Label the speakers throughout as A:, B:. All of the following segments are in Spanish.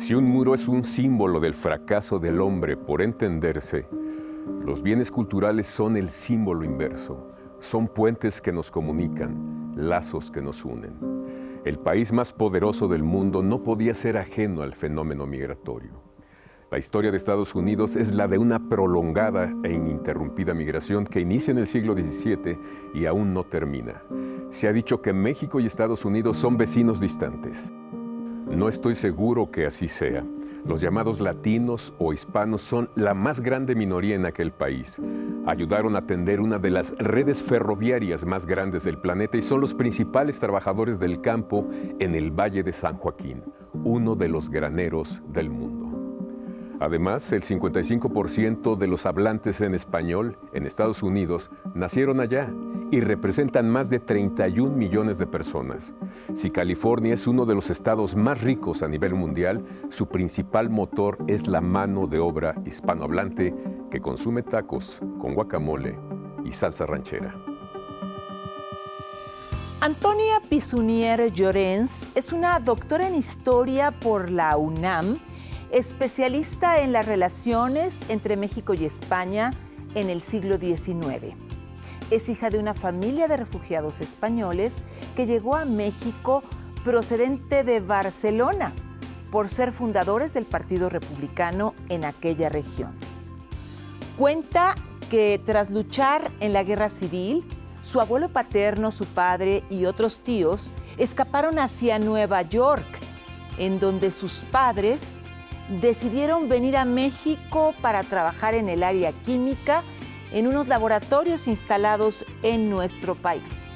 A: Si un muro es un símbolo del fracaso del hombre por entenderse, los bienes culturales son el símbolo inverso. Son puentes que nos comunican, lazos que nos unen. El país más poderoso del mundo no podía ser ajeno al fenómeno migratorio. La historia de Estados Unidos es la de una prolongada e ininterrumpida migración que inicia en el siglo XVII y aún no termina. Se ha dicho que México y Estados Unidos son vecinos distantes. No estoy seguro que así sea. Los llamados latinos o hispanos son la más grande minoría en aquel país. Ayudaron a atender una de las redes ferroviarias más grandes del planeta y son los principales trabajadores del campo en el Valle de San Joaquín, uno de los graneros del mundo. Además, el 55% de los hablantes en español en Estados Unidos nacieron allá y representan más de 31 millones de personas. Si California es uno de los estados más ricos a nivel mundial, su principal motor es la mano de obra hispanohablante que consume tacos con guacamole y salsa ranchera.
B: Antonia Pisunier Llorens es una doctora en historia por la UNAM, especialista en las relaciones entre México y España en el siglo XIX. Es hija de una familia de refugiados españoles que llegó a México procedente de Barcelona por ser fundadores del Partido Republicano en aquella región. Cuenta que tras luchar en la Guerra Civil, su abuelo paterno, su padre y otros tíos escaparon hacia Nueva York, en donde sus padres decidieron venir a México para trabajar en el área química en unos laboratorios instalados en nuestro país.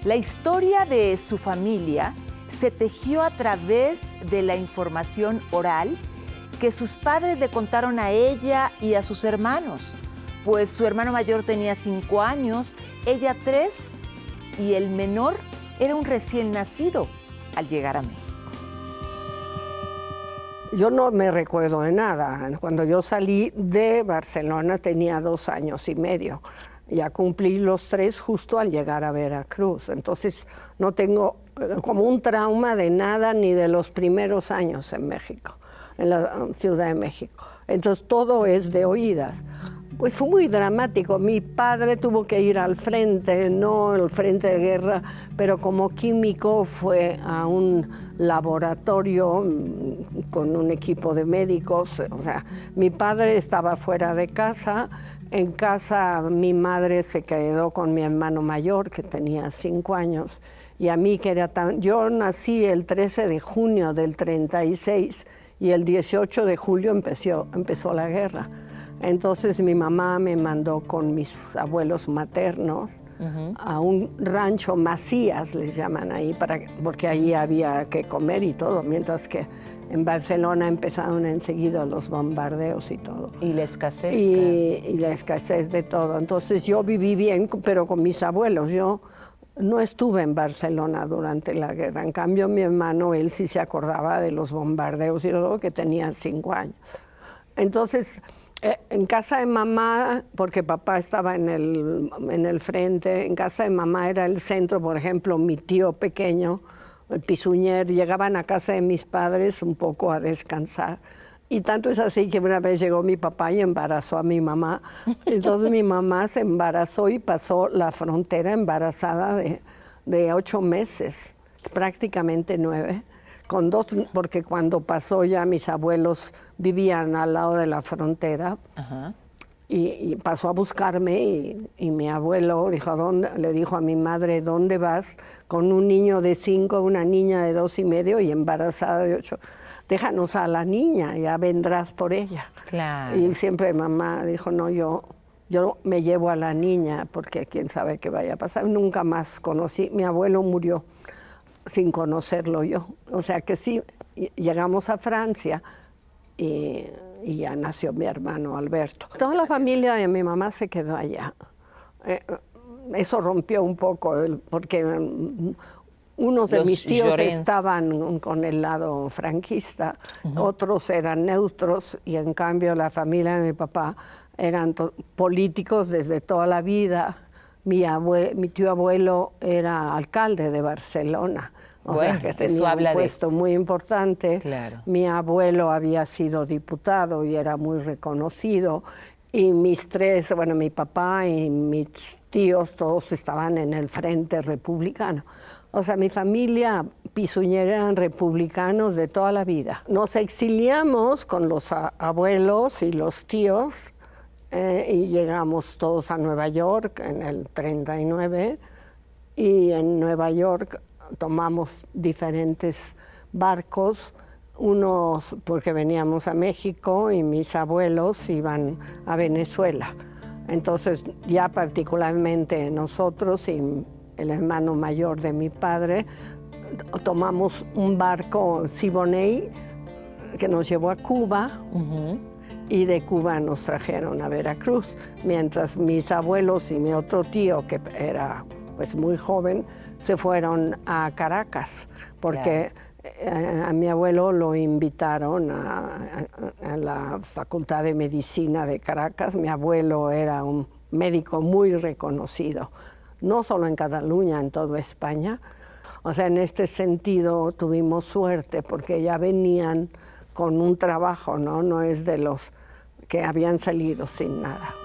B: La historia de su familia se tejió a través de la información oral que sus padres le contaron a ella y a sus hermanos, pues su hermano mayor tenía 5 años, ella 3, y el menor era un recién nacido al llegar a México.
C: Yo no me recuerdo de nada. Cuando yo salí de Barcelona tenía 2 años y medio. Ya cumplí los 3 justo al llegar a Veracruz. Entonces no tengo como un trauma de nada ni de los primeros años en México, en la Ciudad de México. Entonces todo es de oídas. Pues fue muy dramático. Mi padre tuvo que ir al frente, no al frente de guerra, pero como químico fue a un laboratorio con un equipo de médicos. O sea, mi padre estaba fuera de casa. En casa mi madre se quedó con mi hermano mayor, que tenía 5 años, y a mí que era tan... Yo nací el 13 de junio del 36 y el 18 de julio empezó la guerra. Entonces mi mamá me mandó con mis abuelos maternos a un rancho, Macías les llaman ahí, porque ahí había que comer y todo, mientras que en Barcelona empezaron enseguida los bombardeos y todo.
B: Y la escasez.
C: Y la escasez de todo. Entonces yo viví bien, pero con mis abuelos. Yo no estuve en Barcelona durante la guerra. En cambio, mi hermano, él sí se acordaba de los bombardeos y todo, que tenía 5 años. Entonces... en casa de mamá, porque papá estaba en el frente, en casa de mamá era el centro, por ejemplo, mi tío pequeño, el Pisunier, llegaban a casa de mis padres un poco a descansar. Y tanto es así que una vez llegó mi papá y embarazó a mi mamá. Entonces mi mamá se embarazó y pasó la frontera embarazada de 8 meses, prácticamente 9. Con 2, porque cuando pasó ya mis abuelos vivían al lado de la frontera. Ajá. Y pasó a buscarme y mi abuelo le dijo a mi madre, ¿dónde vas? Con un niño de 5, una niña de 2 y medio y embarazada de 8. Déjanos a la niña, ya vendrás por ella.
B: Claro.
C: Y siempre mamá dijo, no, yo me llevo a la niña porque quién sabe qué vaya a pasar. Nunca más conocí, mi abuelo murió sin conocerlo yo. O sea que sí, llegamos a Francia y ya nació mi hermano Alberto. Toda la familia de mi mamá se quedó allá. Eso rompió un poco, porque unos de mis tíos Llorens estaban con el lado franquista, otros eran neutros, y en cambio la familia de mi papá eran políticos desde toda la vida. Mi tío abuelo era alcalde de Barcelona. O sea, que tenía un puesto muy importante.
B: Claro.
C: Mi abuelo había sido diputado y era muy reconocido. Y mis tres, bueno, mi papá y mis tíos, todos estaban en el frente republicano. O sea, mi familia Pisuñera eran republicanos de toda la vida. Nos exiliamos con los abuelos y los tíos y llegamos todos a Nueva York en el 39. Y en Nueva York tomamos diferentes barcos, unos porque veníamos a México y mis abuelos iban a Venezuela. Entonces ya particularmente nosotros y el hermano mayor de mi padre tomamos un barco Siboney que nos llevó a Cuba. Y de Cuba nos trajeron a Veracruz, mientras mis abuelos y mi otro tío, que era pues muy joven, se fueron a Caracas, porque a mi abuelo lo invitaron a la Facultad de Medicina de Caracas. Mi abuelo era un médico muy reconocido, no solo en Cataluña, en toda España. O sea, en este sentido tuvimos suerte, porque ya venían con un trabajo, ¿no? No es de los que habían salido sin nada.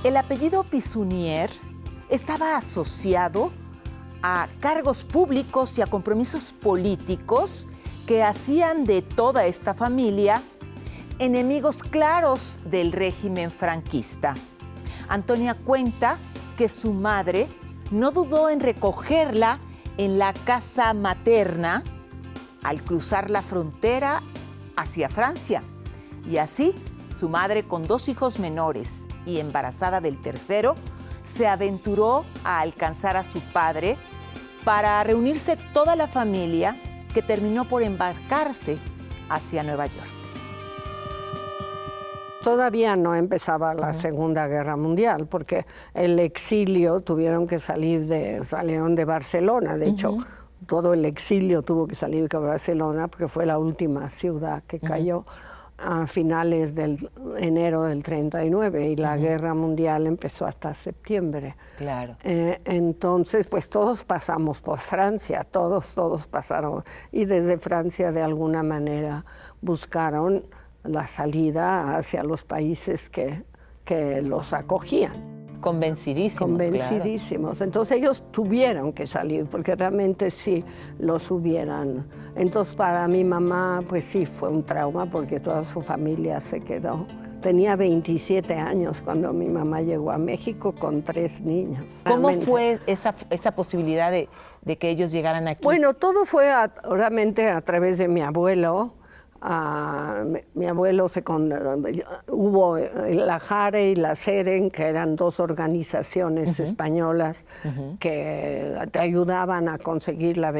B: El apellido Pisunier estaba asociado a cargos públicos y a compromisos políticos que hacían de toda esta familia enemigos claros del régimen franquista. Antonia cuenta que su madre no dudó en recogerla en la casa materna al cruzar la frontera hacia Francia. Y así, su madre, con 2 hijos menores y embarazada del tercero, se aventuró a alcanzar a su padre para reunirse toda la familia, que terminó por embarcarse hacia Nueva York.
C: Todavía no empezaba la Segunda Guerra Mundial, porque el exilio salieron de Barcelona. De hecho, todo el exilio tuvo que salir de Barcelona, porque fue la última ciudad que cayó a finales del enero del 39, y la Guerra Mundial empezó hasta septiembre.
B: Claro.
C: Entonces, pues todos pasamos por Francia, todos pasaron, y desde Francia de alguna manera buscaron la salida hacia los países que los acogían.
B: Convencidísimos.
C: Claro. Entonces ellos tuvieron que salir, porque realmente sí los hubieran. Entonces para mi mamá, pues sí, fue un trauma, porque toda su familia se quedó. Tenía 27 años cuando mi mamá llegó a México con 3 niños.
B: ¿Cómo fue esa posibilidad de que ellos llegaran aquí?
C: Bueno, todo fue realmente a través de mi abuelo. Mi abuelo hubo la JARE y la SEREN, que eran 2 organizaciones españolas que te ayudaban a conseguir la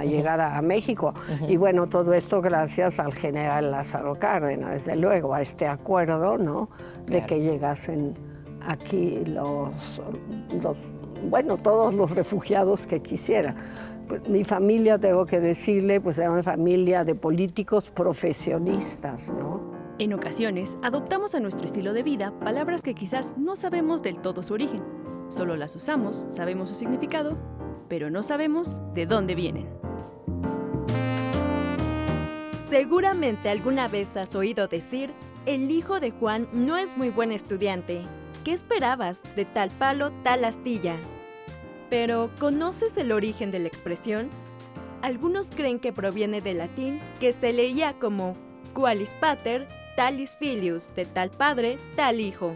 C: llegada a México. Y bueno, todo esto gracias al general Lázaro Cárdenas, desde luego, a este acuerdo, ¿no? De que llegasen aquí todos los refugiados que quisieran. Pues, mi familia, tengo que decirle, pues era una familia de políticos profesionistas, ¿no?
D: En ocasiones, adoptamos a nuestro estilo de vida palabras que quizás no sabemos del todo su origen. Solo las usamos, sabemos su significado, pero no sabemos de dónde vienen.
E: Seguramente alguna vez has oído decir, el hijo de Juan no es muy buen estudiante. ¿Qué esperabas? De tal palo, tal astilla. Pero, ¿conoces el origen de la expresión? Algunos creen que proviene del latín, que se leía como qualis pater, talis filius, de tal padre, tal hijo.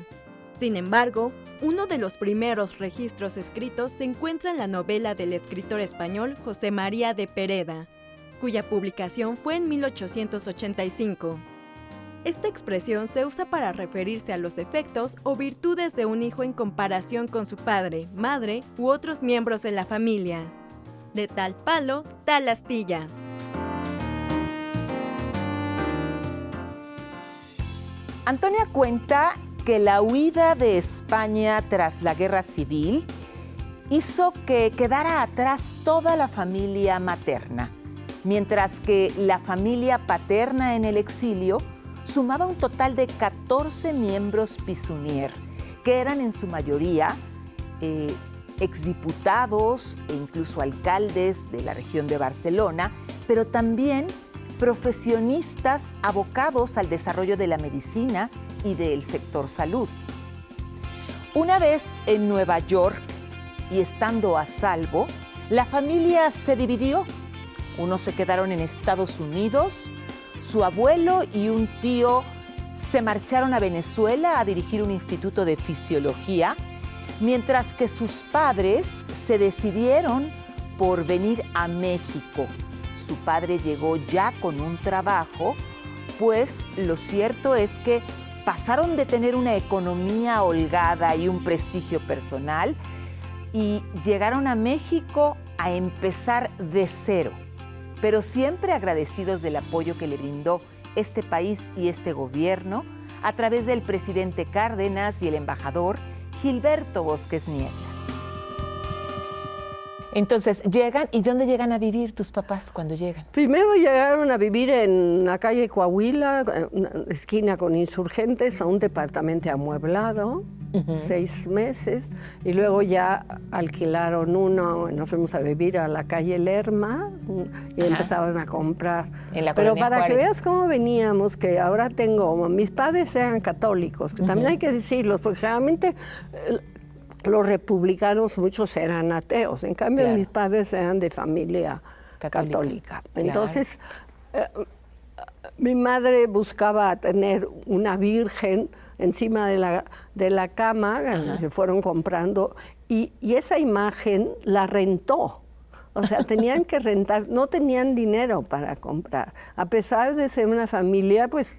E: Sin embargo, uno de los primeros registros escritos se encuentra en la novela del escritor español José María de Pereda, cuya publicación fue en 1885. Esta expresión se usa para referirse a los defectos o virtudes de un hijo en comparación con su padre, madre u otros miembros de la familia. De tal palo, tal astilla.
B: Antonia cuenta que la huida de España tras la Guerra Civil hizo que quedara atrás toda la familia materna, mientras que la familia paterna en el exilio sumaba un total de 14 miembros Pisunier, que eran en su mayoría exdiputados e incluso alcaldes de la región de Barcelona, pero también profesionistas abocados al desarrollo de la medicina y del sector salud. Una vez en Nueva York y estando a salvo, la familia se dividió. Unos se quedaron en Estados Unidos, su abuelo y un tío se marcharon a Venezuela a dirigir un instituto de fisiología, mientras que sus padres se decidieron por venir a México. Su padre llegó ya con un trabajo, pues lo cierto es que pasaron de tener una economía holgada y un prestigio personal y llegaron a México a empezar de cero, pero siempre agradecidos del apoyo que le brindó este país y este gobierno a través del presidente Cárdenas y el embajador Gilberto Bosques Niebla. Entonces, llegan, ¿y dónde llegan a vivir tus papás cuando llegan?
C: Primero llegaron a vivir en la calle Coahuila, una esquina con Insurgentes, a un departamento amueblado, 6 meses, y luego ya alquilaron uno, nos fuimos a vivir a la calle Lerma y empezaron a comprar.
B: En la
C: Pero
B: Colonia
C: para
B: Juárez.
C: que veas cómo veníamos, que ahora tengo, mis padres eran católicos, que también hay que decirlos, porque generalmente los republicanos muchos eran ateos, en cambio
B: Claro.
C: mis padres eran de familia católica.
B: Claro.
C: Entonces, mi madre buscaba tener una virgen encima de la cama, que fueron comprando, y esa imagen la rentó. O sea, tenían que rentar, no tenían dinero para comprar. A pesar de ser una familia, pues,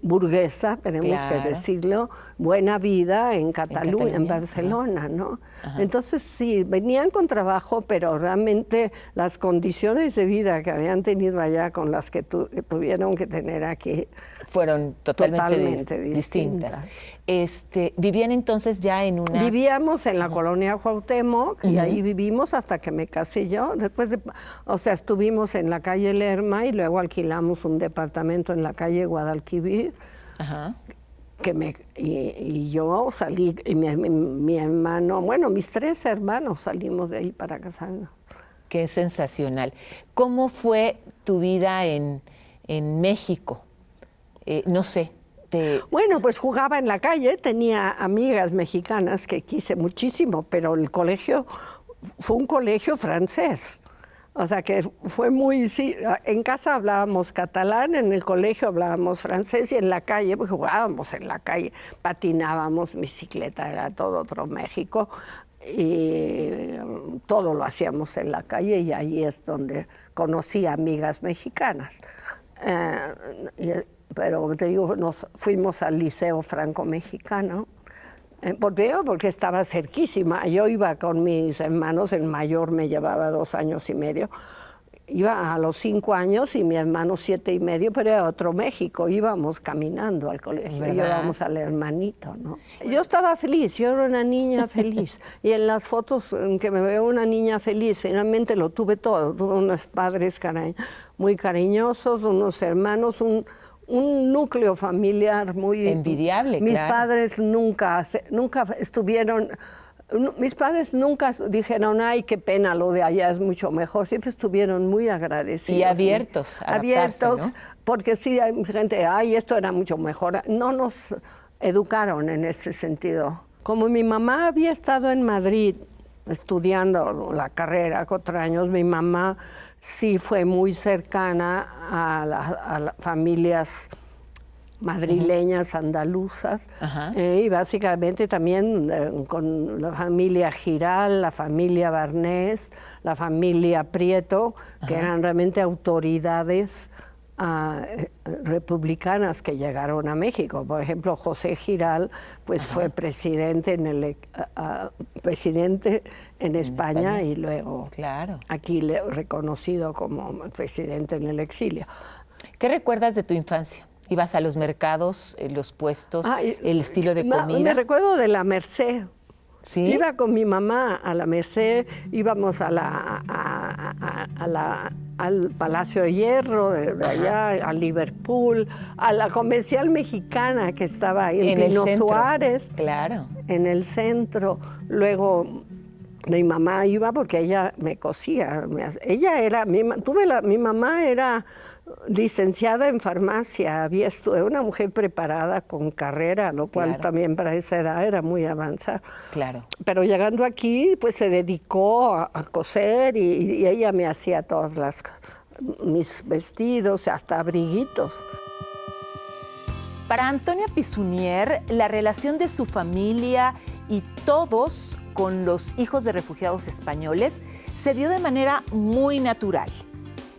C: burguesa, tenemos
B: Claro.
C: que decirlo, buena vida en Cataluña, en
B: Cataluña,
C: Barcelona, ¿no?
B: Ajá.
C: Entonces sí, venían con trabajo, pero realmente las condiciones de vida que habían tenido allá con las que tuvieron que tener aquí,
B: Fueron totalmente,
C: Totalmente
B: distintas.
C: distintas.
B: Vivían entonces ya en una...
C: vivíamos en la colonia Cuauhtémoc y ahí vivimos hasta que me casé yo. Después o sea, estuvimos en la calle Lerma y luego alquilamos un departamento en la calle Guadalquivir.
B: Ajá.
C: Y yo salí, y mi hermano, bueno, mis 3 hermanos salimos de ahí para casarnos.
B: Qué sensacional. ¿Cómo fue tu vida en México? No sé.
C: Bueno, pues jugaba en la calle, tenía amigas mexicanas que quise muchísimo, pero el colegio fue un colegio francés. O sea que fue muy, sí, en casa hablábamos catalán, en el colegio hablábamos francés y en la calle, pues jugábamos en la calle, patinábamos, bicicleta, era todo otro México y todo lo hacíamos en la calle y ahí es donde conocí amigas mexicanas. Pero te digo, nos fuimos al Liceo Franco-Mexicano. Porque estaba cerquísima. Yo iba con mis hermanos, el mayor me llevaba 2 años y medio. Iba a los 5 años y mi hermano 7 y medio, pero era otro México. Íbamos caminando al colegio,
B: ¿verdad?
C: llevábamos al hermanito, ¿no? Yo estaba feliz, yo era una niña feliz. Y en las fotos en que me veo una niña feliz, finalmente lo tuve todo. Tuve unos padres muy cariñosos, unos hermanos, un núcleo familiar muy...
B: Envidiable,
C: Mis
B: claro.
C: padres nunca estuvieron... Mis padres nunca dijeron, ay, qué pena, lo de allá es mucho mejor. Siempre estuvieron muy agradecidos.
B: Y abiertos a adaptarse,
C: abiertos,
B: ¿no?
C: porque sí hay gente, ay, esto era mucho mejor. No nos educaron en ese sentido. Como mi mamá había estado en Madrid estudiando la carrera 4 años, mi mamá sí fue muy cercana a las familias madrileñas, andaluzas, y básicamente también con la familia Giral, la familia Barnés, la familia Prieto, que eran realmente autoridades republicanas que llegaron a México. Por ejemplo, José Giral pues fue presidente en España y luego aquí reconocido como presidente en el exilio.
B: ¿Qué recuerdas de tu infancia? ¿Ibas a los mercados, los puestos, el estilo de comida?
C: Me recuerdo de la Merced.
B: ¿Sí?
C: Iba con mi mamá a la Merced, íbamos a al Palacio de Hierro, de allá, a Liverpool, a la Comercial Mexicana que estaba ahí en Pino Suárez.
B: Claro.
C: En el centro. Luego mi mamá iba porque ella me cosía. Ella era, mi mamá era licenciada en farmacia, era una mujer preparada con carrera, lo cual también para esa edad era muy avanzada.
B: Claro.
C: Pero llegando aquí, pues se dedicó a coser y ella me hacía mis vestidos, hasta abriguitos.
B: Para Antonia Pisunier, la relación de su familia y todos con los hijos de refugiados españoles se dio de manera muy natural.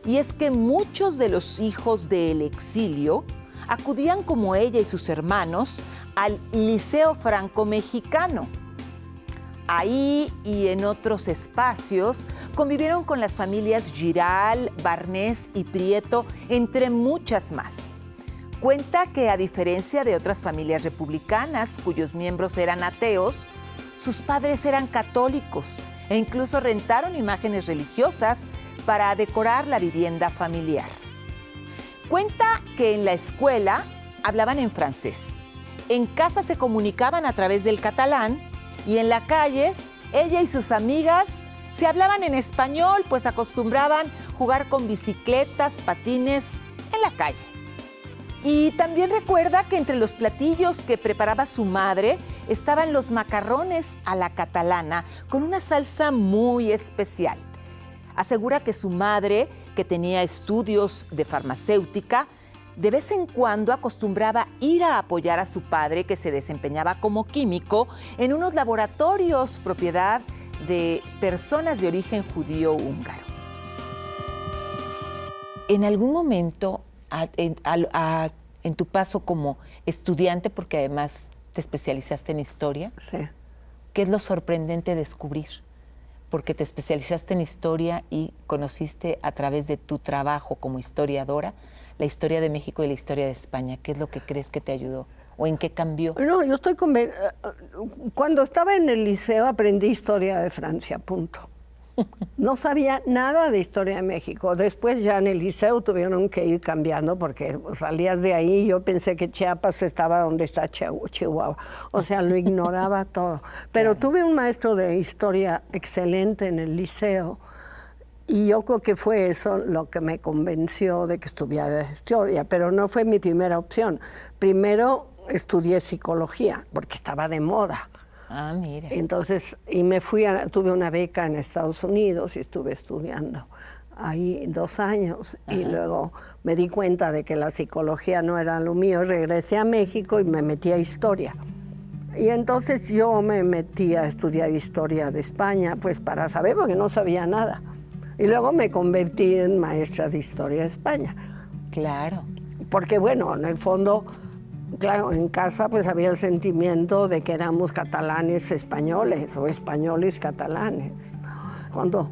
B: Y es que muchos de los hijos del exilio acudían como ella y sus hermanos al Liceo Franco-Mexicano. Ahí y en otros espacios convivieron con las familias Giral, Barnés y Prieto, entre muchas más. Cuenta que a diferencia de otras familias republicanas cuyos miembros eran ateos, sus padres eran católicos e incluso rentaron imágenes religiosas para decorar la vivienda familiar. Cuenta que en la escuela hablaban en francés, en casa se comunicaban a través del catalán y en la calle ella y sus amigas se hablaban en español, pues acostumbraban jugar con bicicletas, patines en la calle. Y también recuerda que entre los platillos que preparaba su madre estaban los macarrones a la catalana con una salsa muy especial. Asegura que su madre, que tenía estudios de farmacéutica, de vez en cuando acostumbraba ir a apoyar a su padre, que se desempeñaba como químico en unos laboratorios propiedad de personas de origen judío húngaro. En algún momento, en tu paso como estudiante, porque además te especializaste en historia,
C: sí.
B: ¿Qué es lo sorprendente de descubrir? Porque te especializaste en historia y conociste a través de tu trabajo como historiadora la historia de México y la historia de España. ¿Qué es lo que crees que te ayudó? ¿O en qué cambió?
C: No, yo estoy cuando estaba en el liceo aprendí historia de Francia, punto. No sabía nada de historia de México. Después ya en el liceo tuvieron que ir cambiando porque salías de ahí y yo pensé que Chiapas estaba donde está Chihuahua. O sea, lo ignoraba todo. Pero tuve un maestro de historia excelente en el liceo y yo creo que fue eso lo que me convenció de que estudiara historia, pero no fue mi primera opción. Primero estudié psicología porque estaba de moda.
B: Ah, mira.
C: Entonces, tuve una beca en Estados Unidos y estuve estudiando ahí 2 años. Ajá. Y luego me di cuenta de que la psicología no era lo mío. Regresé a México y me metí a historia. Y entonces yo me metí a estudiar historia de España, pues para saber, porque no sabía nada. Y luego me convertí en maestra de historia de España.
B: Claro.
C: Porque bueno, en el fondo, claro, en casa pues había el sentimiento de que éramos catalanes españoles o españoles catalanes. Cuando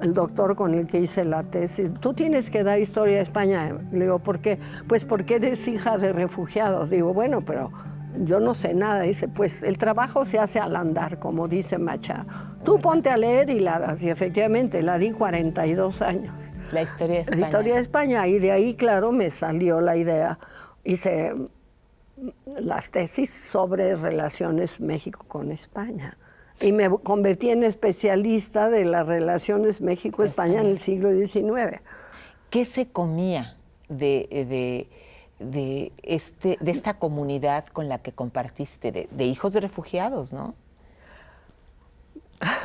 C: el doctor con el que hice la tesis, tú tienes que dar historia de España. Le digo, ¿por qué? Pues porque eres hija de refugiados. Digo, bueno, pero yo no sé nada. Dice, pues el trabajo se hace al andar, como dice Machado. Tú ponte a leer y la das. Y efectivamente, la di 42 años.
B: La historia de España.
C: La historia de España. Y de ahí, claro, me salió la idea. Hice las tesis sobre relaciones México con España. Y me convertí en especialista de las relaciones México-España en el siglo XIX.
B: ¿Qué se comía de esta comunidad con la que compartiste, de hijos de refugiados, no?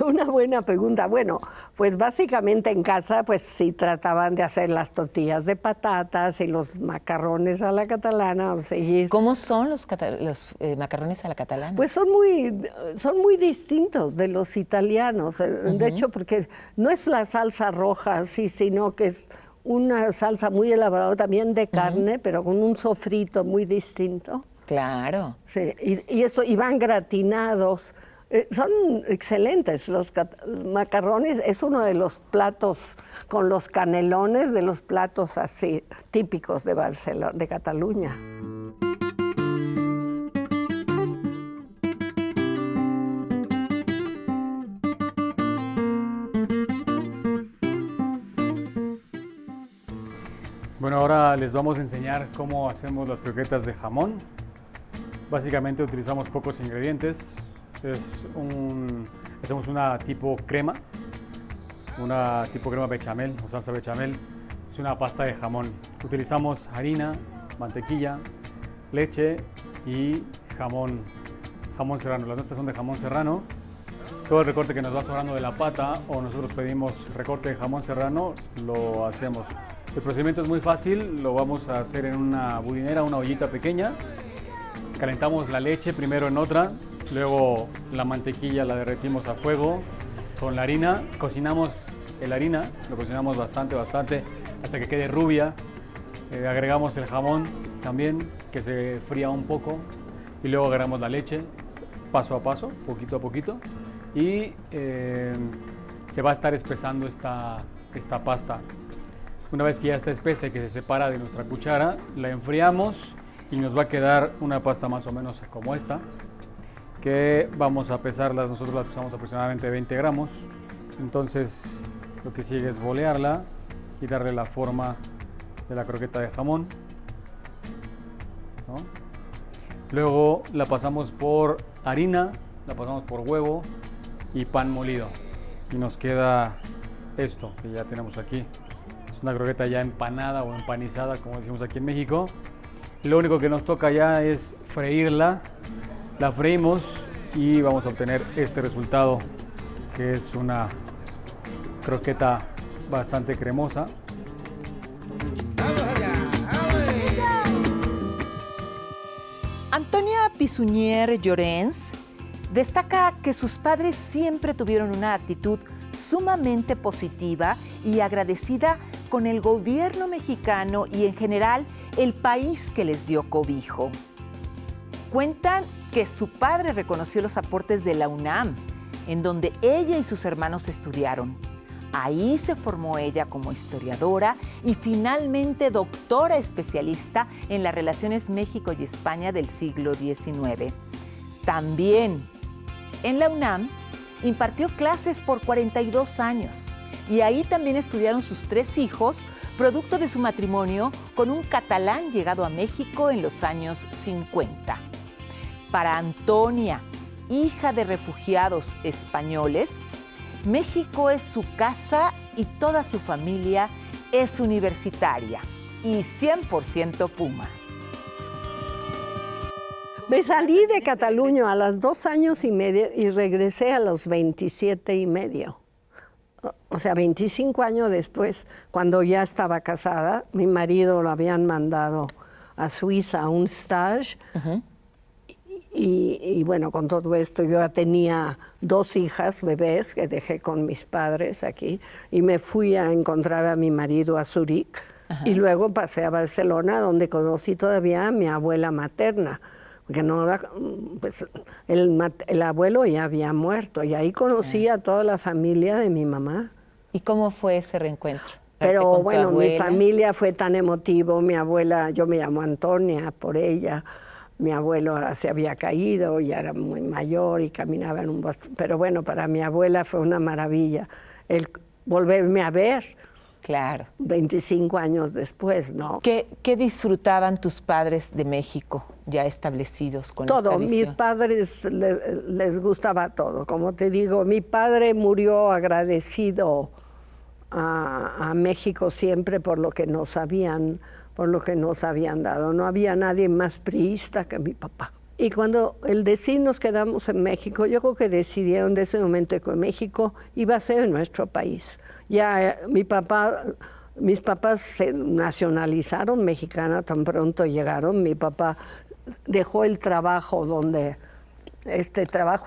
C: Una buena pregunta. Bueno, pues básicamente en casa pues sí trataban de hacer las tortillas de patatas y los macarrones a la catalana. O seguir.
B: ¿Cómo son los macarrones a la catalana?
C: Pues son muy distintos de los italianos. De hecho, porque no es la salsa roja así, sino que es una salsa muy elaborada también de carne, pero con un sofrito muy distinto.
B: Claro.
C: Sí, y van gratinados. Son excelentes. Los macarrones es uno de los platos con los canelones, de los platos así típicos de Barcelona, de Cataluña.
F: Bueno, ahora les vamos a enseñar cómo hacemos las croquetas de jamón. Básicamente utilizamos pocos ingredientes. Hacemos una tipo crema bechamel o salsa bechamel. Es una pasta de jamón. Utilizamos harina, mantequilla, leche y jamón serrano. Las nuestras son de jamón serrano. Todo el recorte que nos va sobrando de la pata o nosotros pedimos recorte de jamón serrano, lo hacemos. El procedimiento es muy fácil, lo vamos a hacer en una budinera, una ollita pequeña. Calentamos la leche primero en otra, luego la mantequilla la derretimos a fuego con la harina. Cocinamos la harina, lo cocinamos bastante hasta que quede rubia. Agregamos el jamón también, que se fría un poco, y luego agregamos la leche paso a paso, poquito a poquito, y se va a estar espesando esta pasta. Una vez que ya está espesa y que se separa de nuestra cuchara, la enfriamos y nos va a quedar una pasta más o menos como esta, que vamos a pesarlas. Nosotros la pesamos aproximadamente 20 gramos. Entonces lo que sigue es bolearla y darle la forma de la croqueta de jamón, ¿no? Luego la pasamos por harina, la pasamos por huevo y pan molido. Y nos queda esto que ya tenemos aquí. Es una croqueta ya empanada o empanizada, como decimos aquí en México. Lo único que nos toca ya es freírla. La freímos y vamos a obtener este resultado, que es una croqueta bastante cremosa.
B: Antonia Pisunier Llorens destaca que sus padres siempre tuvieron una actitud sumamente positiva y agradecida con el gobierno mexicano y en general el país que les dio cobijo. Cuentan que su padre reconoció los aportes de la UNAM, en donde ella y sus hermanos estudiaron. Ahí se formó ella como historiadora y finalmente doctora especialista en las relaciones México y España del siglo XIX. También en la UNAM impartió clases por 42 años y ahí también estudiaron sus 3 hijos, producto de su matrimonio con un catalán llegado a México en los años 50. Para Antonia, hija de refugiados españoles, México es su casa y toda su familia es universitaria y 100% Puma.
C: Me salí de Cataluña a los 2 años y medio y regresé a los 27 y medio. O sea, 25 años después, cuando ya estaba casada, mi marido lo habían mandado a Suiza a un stage. Uh-huh. Y bueno, con todo esto yo ya tenía 2 hijas, bebés, que dejé con mis padres aquí, y me fui a encontrar a mi marido a Zúrich. Ajá. Y luego pasé a Barcelona, donde conocí todavía a mi abuela materna, porque no, pues, el abuelo ya había muerto, y ahí conocí a toda la familia de mi mamá.
B: ¿Y cómo fue ese reencuentro?
C: Pero bueno, mi familia fue tan emotivo, mi abuela, yo me llamo Antonia por ella. Mi abuelo se había caído, ya era muy mayor y caminaba en un bosque. Pero bueno, para mi abuela fue una maravilla el volverme a ver.
B: Claro.
C: 25 años después, ¿no?
B: ¿Qué disfrutaban tus padres de México, ya establecidos con esta visión?
C: Mis padres les gustaba todo. Como te digo, mi padre murió agradecido a México siempre por lo que nos habían dado. No había nadie más priista que mi papá. Y cuando nos quedamos en México, yo creo que decidieron de ese momento que México iba a ser nuestro país. Ya mis papás se nacionalizaron mexicanos tan pronto llegaron. Mi papá dejó el trabajo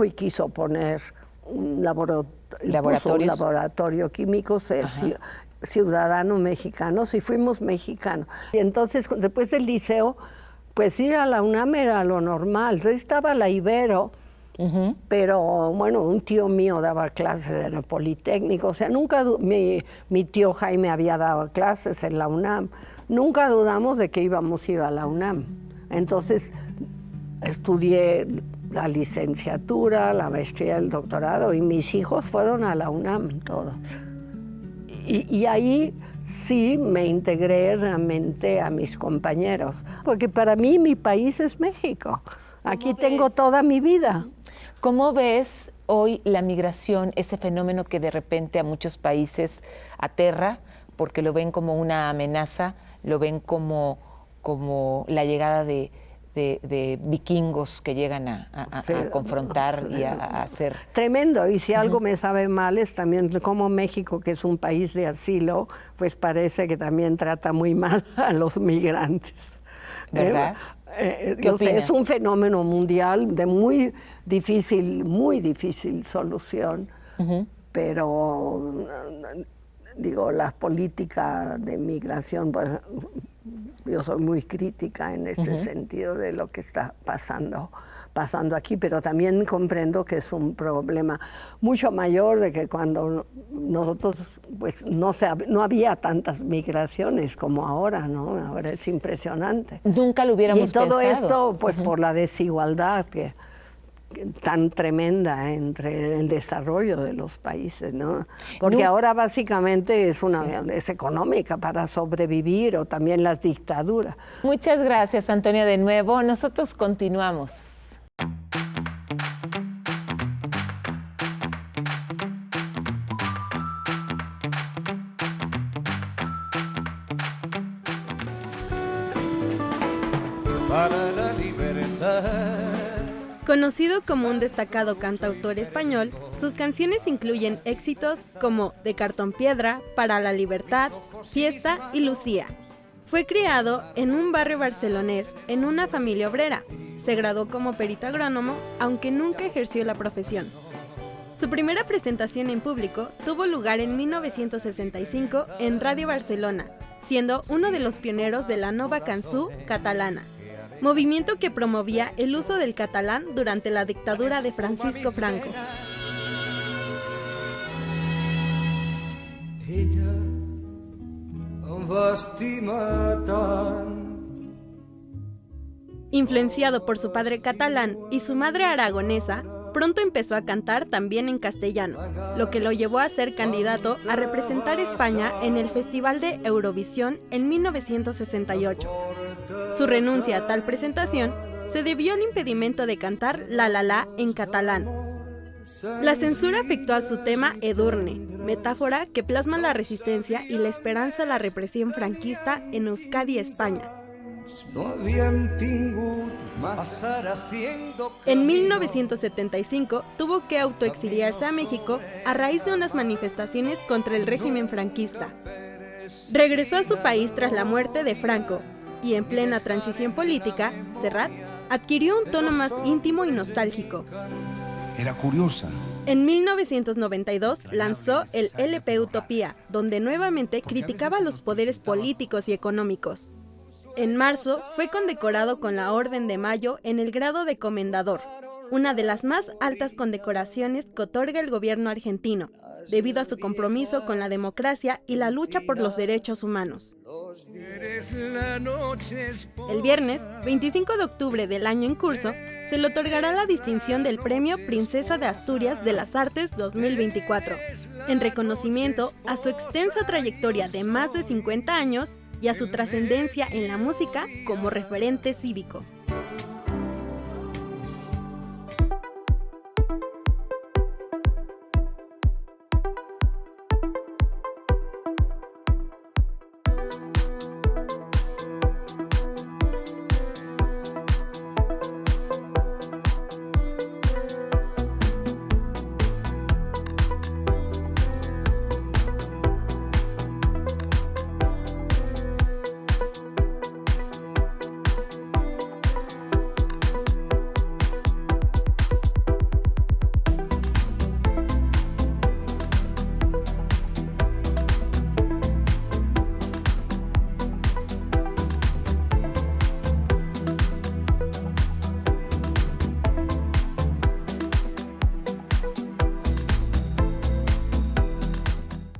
C: y quiso poner un laboratorio químico. Ciudadanos mexicanos y fuimos mexicanos. Y entonces, después del liceo, pues ir a la UNAM era lo normal. Entonces estaba la Ibero, uh-huh. Pero bueno, un tío mío daba clases en el Politécnico. O sea, nunca mi tío Jaime había dado clases en la UNAM. Nunca dudamos de que íbamos a ir a la UNAM. Entonces estudié la licenciatura, la maestría, el doctorado, y mis hijos fueron a la UNAM todos. Y ahí sí me integré realmente a mis compañeros, porque para mí mi país es México. Aquí tengo toda mi vida.
B: ¿Cómo ves hoy la migración, ese fenómeno que de repente a muchos países aterra porque lo ven como una amenaza, lo ven como la llegada de vikingos que llegan a confrontar y a hacer...
C: Tremendo, y si algo me sabe mal es también como México, que es un país de asilo, pues parece que también trata muy mal a los migrantes.
B: ¿Verdad?
C: No sé, es un fenómeno mundial de muy difícil solución, pero digo, la política de migración, pues, yo soy muy crítica en este sentido de lo que está pasando aquí, pero también comprendo que es un problema mucho mayor de que cuando nosotros, pues no había tantas migraciones como ahora, ¿no? Ahora es impresionante.
B: Nunca lo hubiéramos pensado.
C: Y todo esto, pues por la desigualdad que tan tremenda entre el desarrollo de los países, ¿no? Porque ahora básicamente es económica para sobrevivir, o también las dictaduras.
B: Muchas gracias, Antonia, de nuevo. Nosotros continuamos.
G: Para la libertad.
E: Conocido como un destacado cantautor español, sus canciones incluyen éxitos como De cartón piedra, Para la libertad, Fiesta y Lucía. Fue criado en un barrio barcelonés en una familia obrera. Se graduó como perito agrónomo, aunque nunca ejerció la profesión. Su primera presentación en público tuvo lugar en 1965 en Radio Barcelona, siendo uno de los pioneros de la Nova Cançó catalana, movimiento que promovía el uso del catalán durante la dictadura de Francisco Franco.
G: Ella em va estimar tant.
E: Influenciado por su padre catalán y su madre aragonesa, pronto empezó a cantar también en castellano, lo que lo llevó a ser candidato a representar España en el Festival de Eurovisión en 1968. Su renuncia a tal presentación se debió al impedimento de cantar La La La en catalán. La censura afectó a su tema Edurne, metáfora que plasma la resistencia y la esperanza a la represión franquista en Euskadi, España. En 1975 tuvo que autoexiliarse a México a raíz de unas manifestaciones contra el régimen franquista. Regresó a su país tras la muerte de Franco y en plena transición política, Serrat adquirió un tono más íntimo y nostálgico.
H: Era curiosa.
E: En 1992 lanzó el LP Utopía, donde nuevamente criticaba los poderes políticos y económicos. En marzo fue condecorado con la Orden de Mayo en el grado de Comendador, una de las más altas condecoraciones que otorga el gobierno argentino, debido a su compromiso con la democracia y la lucha por los derechos humanos. El viernes, 25 de octubre del año en curso, se le otorgará la distinción del Premio Princesa de Asturias de las Artes 2024, en reconocimiento a su extensa trayectoria de más de 50 años y a su trascendencia en la música como referente cívico.